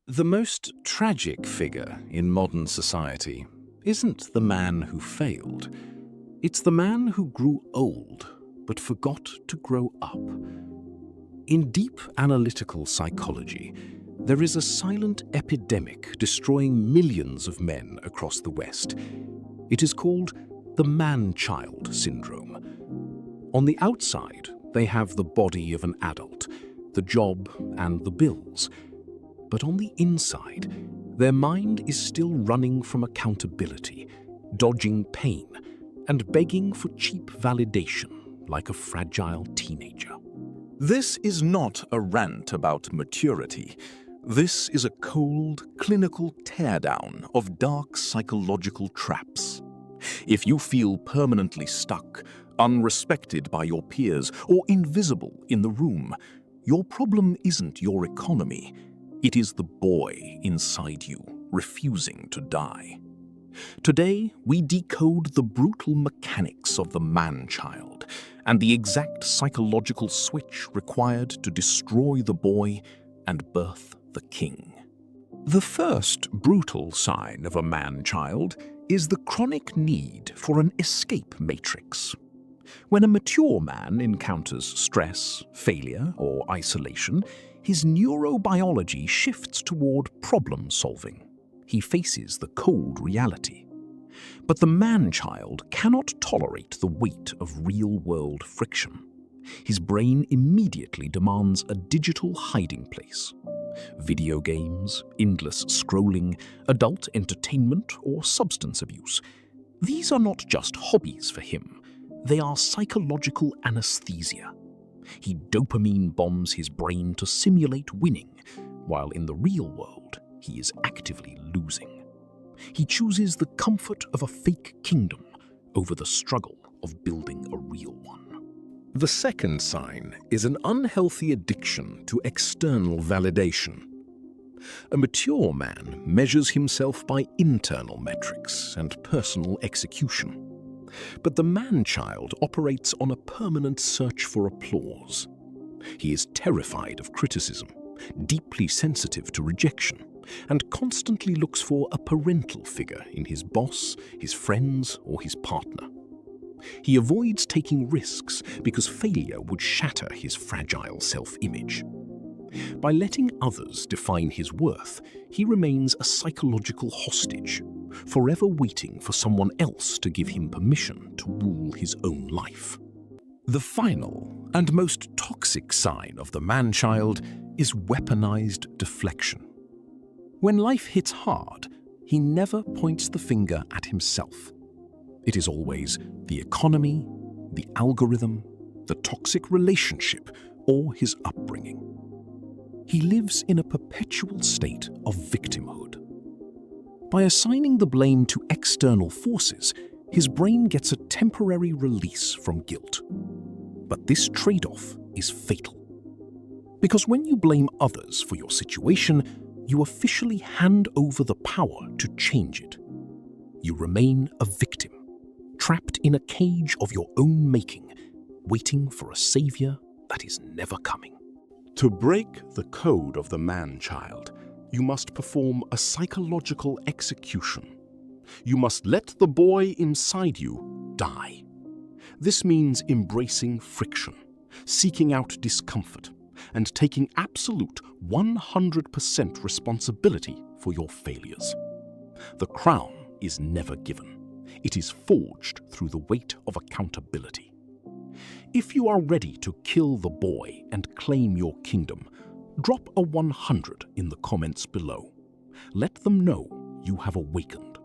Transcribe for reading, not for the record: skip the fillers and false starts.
The most tragic figure in modern society isn't the man who failed. It's the man who grew old but forgot to grow up. In deep analytical psychology, there is a silent epidemic destroying millions of men across the West. It is called the man-child syndrome. On the outside, they have the body of an adult, the job and the bills. But on the inside, their mind is still running from accountability, dodging pain, and begging for cheap validation like a fragile teenager. This is not a rant about maturity. This is a cold, clinical teardown of dark psychological traps. If you feel permanently stuck, unrespected by your peers, or invisible in the room, your problem isn't your economy. It is the boy inside you, refusing to die. Today, we decode the brutal mechanics of the man-child and the exact psychological switch required to destroy the boy and birth the king. The first brutal sign of a man-child is the chronic need for an escape matrix. When a mature man encounters stress, failure, or isolation, his neurobiology shifts toward problem-solving. He faces the cold reality. But the man-child cannot tolerate the weight of real-world friction. His brain immediately demands a digital hiding place. Video games, endless scrolling, adult entertainment, or substance abuse. These are not just hobbies for him. They are psychological anesthesia. He dopamine bombs his brain to simulate winning, while in the real world, he is actively losing. He chooses the comfort of a fake kingdom over the struggle of building a real one. The second sign is an unhealthy addiction to external validation. A mature man measures himself by internal metrics and personal execution. But the man-child operates on a permanent search for applause. He is terrified of criticism, deeply sensitive to rejection, and constantly looks for a parental figure in his boss, his friends, or his partner. He avoids taking risks because failure would shatter his fragile self-image. By letting others define his worth, he remains a psychological hostage, forever waiting for someone else to give him permission to rule his own life. The final and most toxic sign of the man-child is weaponized deflection. When life hits hard, he never points the finger at himself. It is always the economy, the algorithm, the toxic relationship, or his upbringing. He lives in a perpetual state of victimhood. By assigning the blame to external forces, his brain gets a temporary release from guilt. But this trade-off is fatal. Because when you blame others for your situation, you officially hand over the power to change it. You remain a victim, trapped in a cage of your own making, waiting for a savior that is never coming. To break the code of the man-child, you must perform a psychological execution. You must let the boy inside you die. This means embracing friction, seeking out discomfort, and taking absolute 100% responsibility for your failures. The crown is never given. It is forged through the weight of accountability. If you are ready to kill the boy and claim your kingdom, drop a 100 in the comments below. Let them know you have awakened.